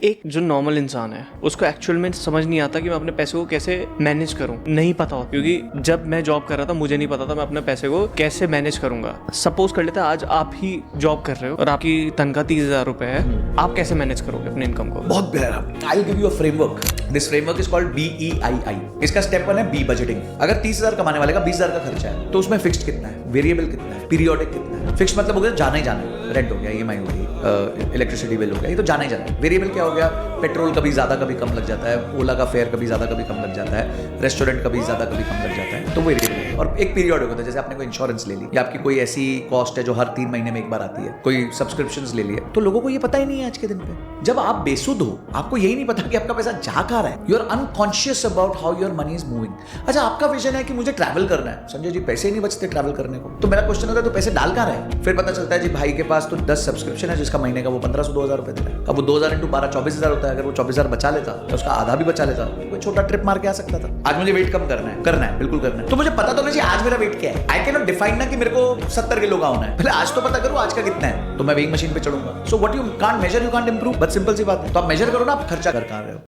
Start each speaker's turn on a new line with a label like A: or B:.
A: एक जो नॉर्मल इंसान है उसको एक्चुअल में समझ नहीं आता कि मैं अपने पैसे को कैसे मैनेज करूं, नहीं पता होता। क्योंकि जब मैं जॉब कर रहा था मुझे नहीं पता था मैं अपने पैसे को कैसे मैनेज करूंगा। सपोज कर लेते हैं आज आप ही जॉब कर रहे हो और आपकी तनख्वाह 30,000 रुपए है, आप कैसे मैनेज करोगे अपने इनकम को?
B: बहुत प्यारा। I will give you a framework. This framework is called BEII। इसका स्टेप 1 है बी बजटिंग। अगर 30,000 कमाने वाले का 20,000 का खर्चा है तो उसमें फिक्स्ड कितना है, वेरिएबल कितना है, पीरियोडिक कितना है। फिक्स मतलब हो गया जाना ही जाना है, रेंट हो गया, EMI हो गई, इलेक्ट्रिसिटी बिल हो गया, ये तो जाना ही जाना है। वेरिएबल क्या हो गया, पेट्रोल कभी ज्यादा कभी कम लग जाता है, ओला का फेयर कभी ज्यादा कभी कम लग जाता है, रेस्टोरेंट कभी ज्यादा कभी कम लग जाता है, तो वेरिएबल है। और एक पीरियड होता है, जैसे आपने कोई इंश्योरेंस ले ली या आपकी कोई ऐसी कॉस्ट है जो हर 3 महीने में एक बार आती है, कोई सब्सक्रिप्शंस ले लिए, तो लोगों को ये पता ही नहीं है आज के दिन पे। जब आप बेसुध हो, आपको यही नहीं पता कि आपका पैसा जा कहाँ रहा है, you are unconscious about how your money is moving. अच्छा, आपका विजन है कि मुझे ट्रैवल करना है, संजय जी पैसे ही नहीं बचते ट्रैवल करने को, तो मेरा क्वेश्चन होता है तो पैसे डाल कहाँ रहे? फिर पता चलता है जी भाई के पास तो 10 सब्सक्रिप्शन है जिसका महीने का वो 1500-2000 रुपए दे रहा है। अब वो 2000 × 12 24,000 होता है। अगर वो 24,000 बचा लेता तो उसका आधा भी बचा लेता, कोई छोटा ट्रिप मार के आ सकता था। आज मुझे वेट कम करना है बिल्कुल करना है, तो मुझे पता तो नहीं आज मेरा वेट क्या है। आई कैन नॉट डिफाइन ना कि मेरे को 70 किलो का होना है, पहले आज तो पता करूं आज का कितना है, तो मैं वेइंग मशीन पे चढ़ूंगा। So what you can't measure you can't improve. बस सिंपल सी बात है। तो आप मेजर करो ना आप खर्चा कर कहां रहे हो।